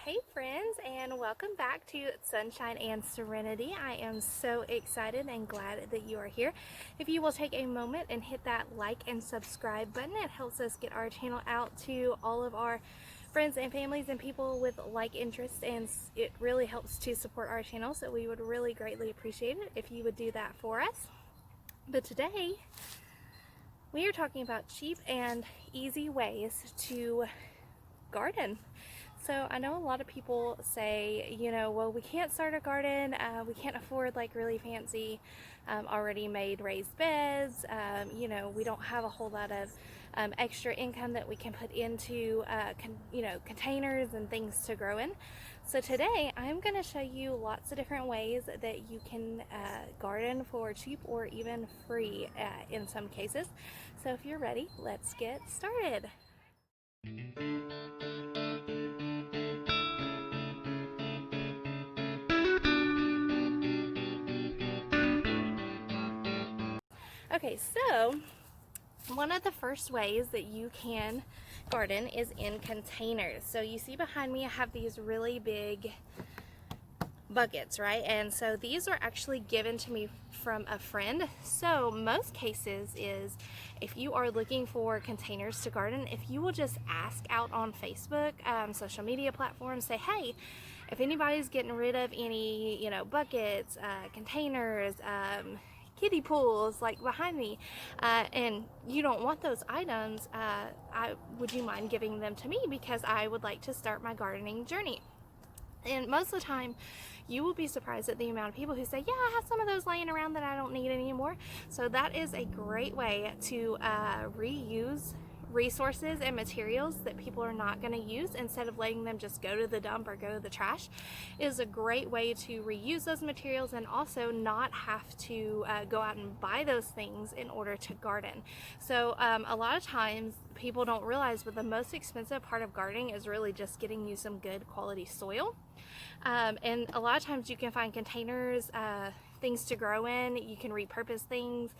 Hey friends, and welcome back to Sunshine and Serenity. I am so excited and glad that you are here. If you will take a moment and hit that like and subscribe button, it helps us get our channel out to all of our friends and families and people with like interests, and it really helps to support our channel, so we would really greatly appreciate it if you would do that for us. But today we are talking about cheap and easy ways to garden. So I know a lot of people say, well, we can't start a garden, we can't afford like really fancy already made raised beds, we don't have a whole lot of extra income that we can put into containers and things to grow in. So today I'm going to show you lots of different ways that you can garden for cheap or even free in some cases. So if you're ready, let's get started. Okay, so one of the first ways that you can garden is in containers. So you see behind me I have these really big buckets, right? And so these are actually given to me from a friend. So most cases is if you are looking for containers to garden, if you will just ask out on Facebook, social media platforms, say, hey, if anybody's getting rid of any, buckets, containers, kiddie pools like behind me, and you don't want those items, would you mind giving them to me, because I would like to start my gardening journey. And most of the time, you will be surprised at the amount of people who say, yeah, I have some of those laying around that I don't need anymore. So that is a great way to reuse resources and materials that people are not going to use, instead of letting them just go to the dump or go to the trash. It is a great way to reuse those materials and also not have to go out and buy those things in order to garden. So a lot of times people don't realize, but the most expensive part of gardening is really just getting you some good quality soil. And a lot of times you can find containers, things to grow in. You can repurpose things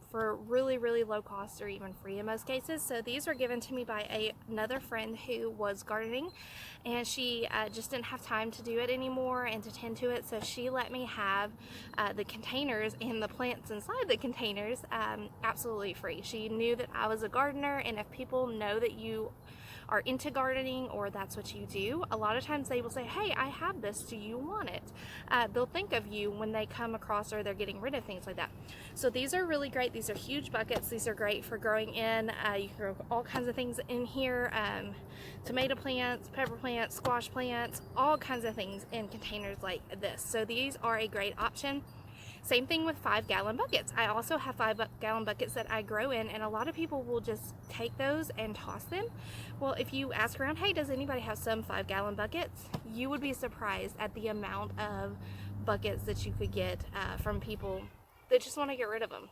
for really, really low cost, or even free in most cases. So these were given to me by another friend who was gardening, and she just didn't have time to do it anymore and to tend to it. So she let me have the containers and the plants inside the containers absolutely free. She knew that I was a gardener, and if people know that you are into gardening or that's what you do, a lot of times they will say, hey, I have this, do you want it? They'll think of you when they come across, or they're getting rid of things like that. So these are really great. These are huge buckets. These are great for growing in. You can grow all kinds of things in here, tomato plants, pepper plants, squash plants, all kinds of things in containers like this. So these are a great option. Same thing with 5-gallon buckets. I also have 5-gallon buckets that I grow in, and a lot of people will just take those and toss them. Well, if you ask around, hey, does anybody have some 5-gallon buckets? You would be surprised at the amount of buckets that you could get from people that just want to get rid of them.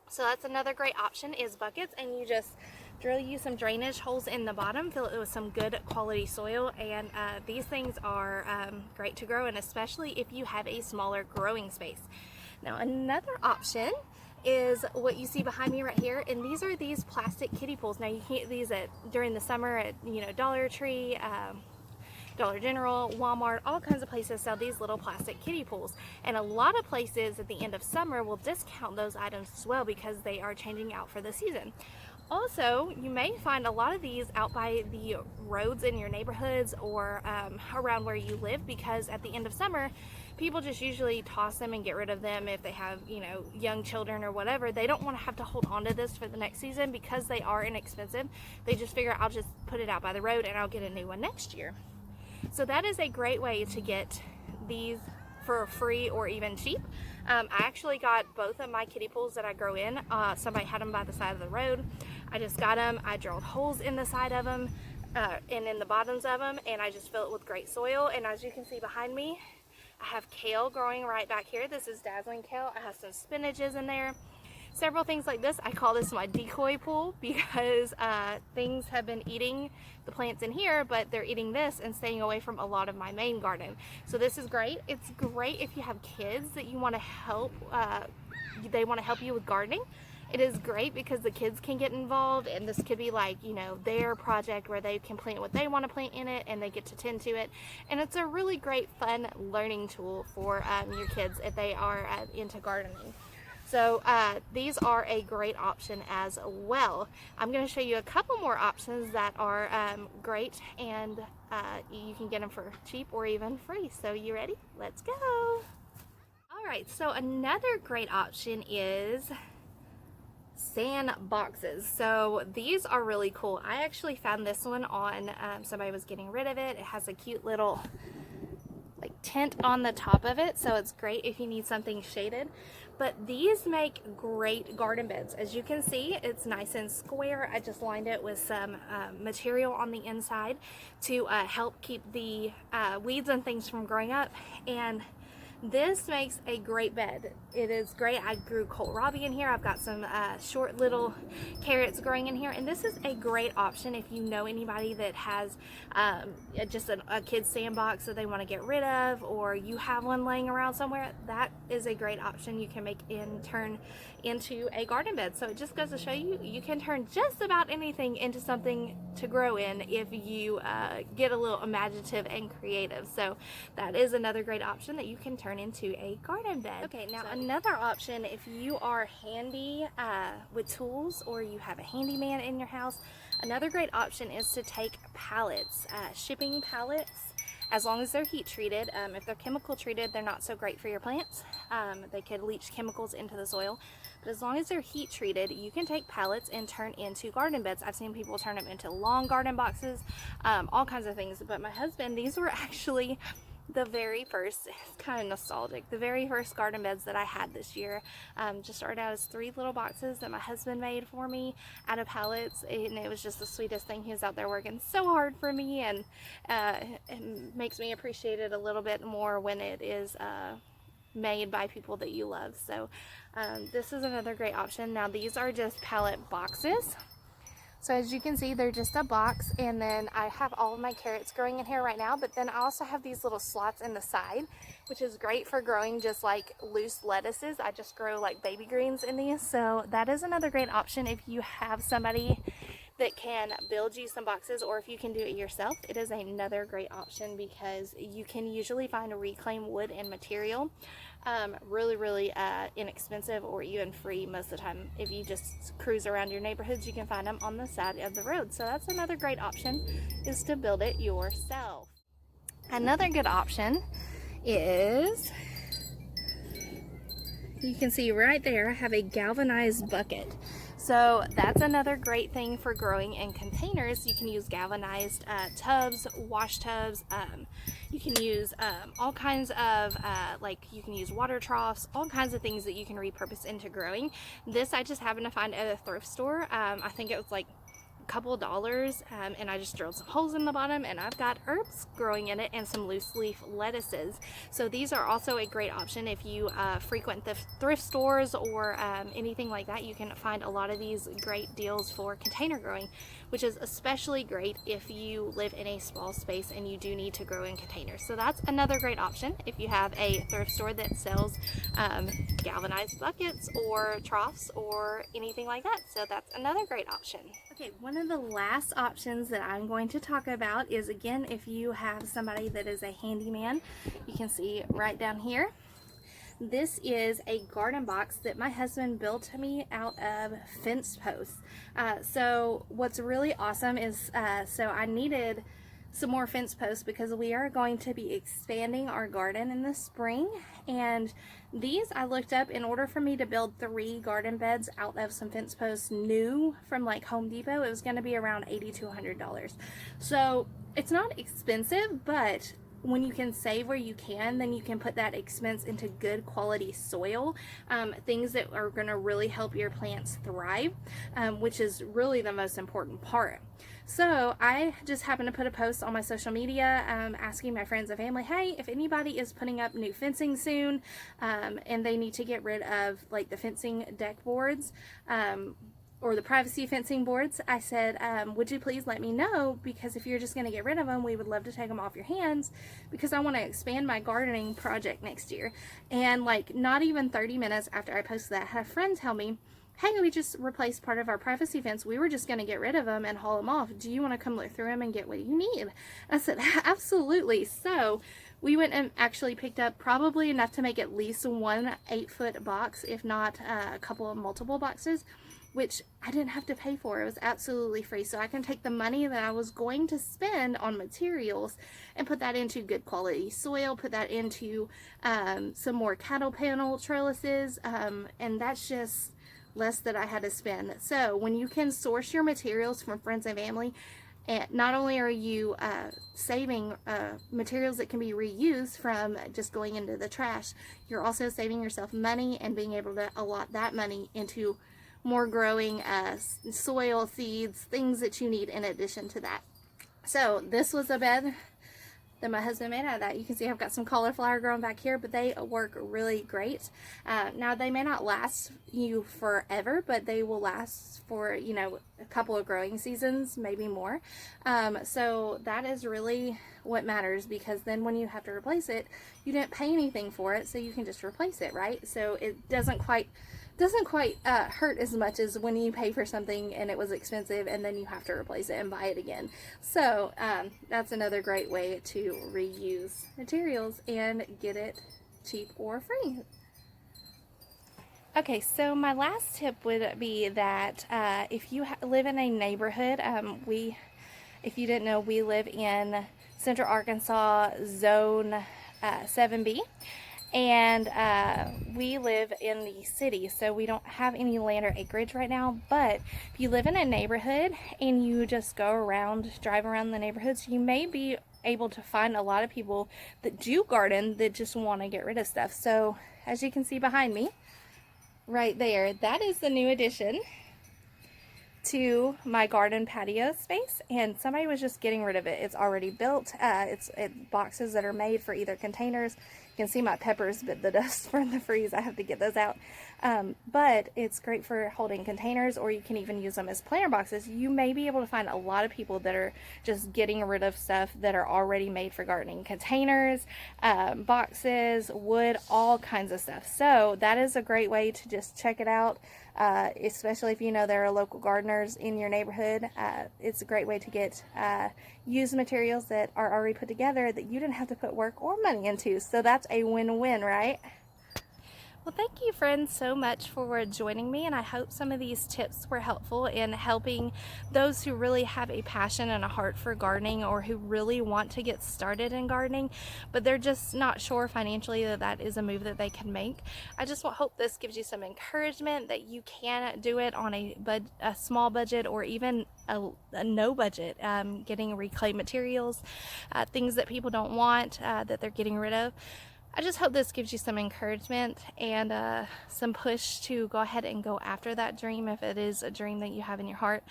So that's another great option, is buckets, and you just drill you some drainage holes in the bottom, fill it with some good quality soil, and these things are great to grow in, especially if you have a smaller growing space. Now another option is what you see behind me right here, and these are these plastic kiddie pools. Now you can get these during the summer at Dollar Tree, Dollar General, Walmart, all kinds of places sell these little plastic kiddie pools. And a lot of places at the end of summer will discount those items as well, because they are changing out for the season. Also, you may find a lot of these out by the roads in your neighborhoods, or around where you live, because at the end of summer, people just usually toss them and get rid of them if they have, young children or whatever. They don't want to have to hold on to this for the next season, because they are inexpensive. They just figure, I'll just put it out by the road and I'll get a new one next year. So that is a great way to get these for free or even cheap. I actually got both of my kiddie pools that I grow in. Somebody had them by the side of the road. I just got them. I drilled holes in the side of them and in the bottoms of them, and I just fill it with great soil. And as you can see behind me, I have kale growing right back here. This is dazzling kale. I have some spinaches in there. Several things like this. I call this my decoy pool, because things have been eating the plants in here, but they're eating this and staying away from a lot of my main garden. So this is great. It's great if you have kids that you want to help, they want to help you with gardening. It is great because the kids can get involved, and this could be like, you know, their project where they can plant what they want to plant in it and they get to tend to it. And it's a really great fun learning tool for your kids if they are into gardening. So these are a great option as well. I'm going to show you a couple more options that are great, and you can get them for cheap or even free. So you ready? Let's go. All right, so another great option is sand boxes. So these are really cool. I actually found this one on somebody was getting rid of it. It has a cute little like tint on the top of it, so it's great if you need something shaded. But these make great garden beds. As you can see, it's nice and square. I just lined it with some material on the inside to help keep the weeds and things from growing up, and this makes a great bed. It is great. I grew kohlrabi in here. I've got some short little carrots growing in here, and this is a great option if you know anybody that has just a kid's sandbox that they want to get rid of, or you have one laying around somewhere. That is a great option you can make and turn into a garden bed. So it just goes to show you, you can turn just about anything into something to grow in if you get a little imaginative and creative. So that is another great option that you can turn into a garden bed. Okay, now another option, if you are handy with tools or you have a handyman in your house, another great option is to take pallets, shipping pallets. As long as they're heat treated. If they're chemical treated, they're not so great for your plants. They could leach chemicals into the soil. But as long as they're heat treated, you can take pallets and turn into garden beds. I've seen people turn them into long garden boxes, all kinds of things. But my husband, these were actually the very first, it's kind of nostalgic, the very first garden beds that I had this year. Just started out as 3 little boxes that my husband made for me out of pallets, and it was just the sweetest thing. He was out there working so hard for me, and it makes me appreciate it a little bit more when it is made by people that you love. So this is another great option. Now these are just pallet boxes. So as you can see, they're just a box, and then I have all of my carrots growing in here right now, but then I also have these little slots in the side, which is great for growing just like loose lettuces. I just grow like baby greens in these, so that is another great option if you have somebody that can build you some boxes, or if you can do it yourself. It is another great option because you can usually find reclaimed wood and material really inexpensive or even free most of the time. If you just cruise around your neighborhoods, you can find them on the side of the road. So that's another great option, is to build it yourself. Another good option is, you can see right there I have a galvanized bucket. So that's another great thing for growing in containers. You can use galvanized tubs, wash tubs. You can use all kinds of, like you can use water troughs, all kinds of things that you can repurpose into growing. This I just happened to find at a thrift store. I think it was like couple of dollars, and I just drilled some holes in the bottom, and I've got herbs growing in it and some loose leaf lettuces. So these are also a great option if you frequent the thrift stores or anything like that. You can find a lot of these great deals for container growing, which is especially great if you live in a small space and you do need to grow in containers. So that's another great option if you have a thrift store that sells galvanized buckets or troughs or anything like that. So that's another great option. Okay, one of the last options that I'm going to talk about is, again, if you have somebody that is a handyman. You can see right down here. This is a garden box that my husband built me out of fence posts. So what's really awesome is, so I needed some more fence posts because we are going to be expanding our garden in the spring, and these I looked up. In order for me to build 3 garden beds out of some fence posts new from like Home Depot, it was going to be around $80 to $100. So it's not expensive, but when you can save where you can, then you can put that expense into good quality soil, things that are going to really help your plants thrive, which is really the most important part. So I just happened to put a post on my social media asking my friends and family, hey, if anybody is putting up new fencing soon and they need to get rid of like the fencing deck boards, or the privacy fencing boards, I said, would you please let me know, because if you're just going to get rid of them, we would love to take them off your hands, because I want to expand my gardening project next year. And like not even 30 minutes after I posted that, I had a friend tell me, hey, we just replaced part of our privacy fence. We were just going to get rid of them and haul them off. Do you want to come look through them and get what you need? I said, absolutely. So we went and actually picked up probably enough to make at least one 8-foot box, if not a couple of multiple boxes, which I didn't have to pay for. It was absolutely free. So I can take the money that I was going to spend on materials and put that into good quality soil, put that into some more cattle panel trellises, and that's just less that I had to spend. So when you can source your materials from friends and family, and not only are you saving materials that can be reused from just going into the trash, you're also saving yourself money and being able to allot that money into more growing soil, seeds, things that you need in addition to that. So this was a bed that my husband made out of that. You can see I've got some cauliflower growing back here, but they work really great. Now they may not last you forever, but they will last for, you know, a couple of growing seasons, maybe more. So that is really what matters, because then when you have to replace it, you didn't pay anything for it, so you can just replace it, right? So it doesn't quite hurt as much as when you pay for something and it was expensive and then you have to replace it and buy it again. So that's another great way to reuse materials and get it cheap or free. Okay, so my last tip would be that if you live in a neighborhood, if you didn't know, we live in Central Arkansas Zone 7B. And we live in the city, so we don't have any land or acreage right now. But if you live in a neighborhood and you just go around, drive around the neighborhoods, you may be able to find a lot of people that do garden that just want to get rid of stuff. So as you can see behind me right there, that is the new addition to my garden patio space, and somebody was just getting rid of it. It's already built. It's boxes that are made for either containers. You can see my peppers bit the dust from the freeze. I have to get those out. But it's great for holding containers, or you can even use them as planter boxes. You may be able to find a lot of people that are just getting rid of stuff that are already made for gardening. Containers, boxes, wood, all kinds of stuff. So that is a great way to just check it out. Especially if you know there are local gardeners in your neighborhood. It's a great way to get used materials that are already put together that you didn't have to put work or money into. So that's a win-win, right? Well, thank you friends so much for joining me, and I hope some of these tips were helpful in helping those who really have a passion and a heart for gardening, or who really want to get started in gardening, but they're just not sure financially that that is a move that they can make. I just hope this gives you some encouragement that you can do it on a small budget, or even a no budget, getting reclaimed materials, things that people don't want, that they're getting rid of. I just hope this gives you some encouragement and some push to go ahead and go after that dream, if it is a dream that you have in your heart,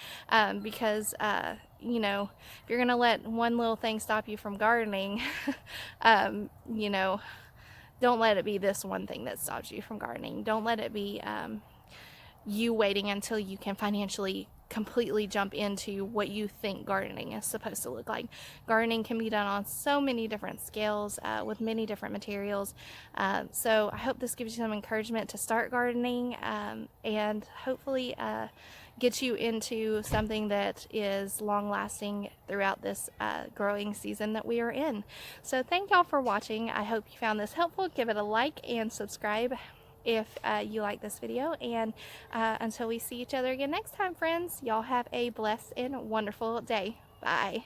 because you know, if you're gonna let one little thing stop you from gardening, you know, don't let it be this one thing that stops you from gardening. Don't let it be you waiting until you can financially completely jump into what you think gardening is supposed to look like. Gardening can be done on so many different scales, with many different materials. So I hope this gives you some encouragement to start gardening, and hopefully get you into something that is long lasting throughout this growing season that we are in. So thank y'all for watching. I hope you found this helpful. Give it a like and subscribe if you like this video, and until we see each other again next time, friends, y'all have a blessed and wonderful day. Bye.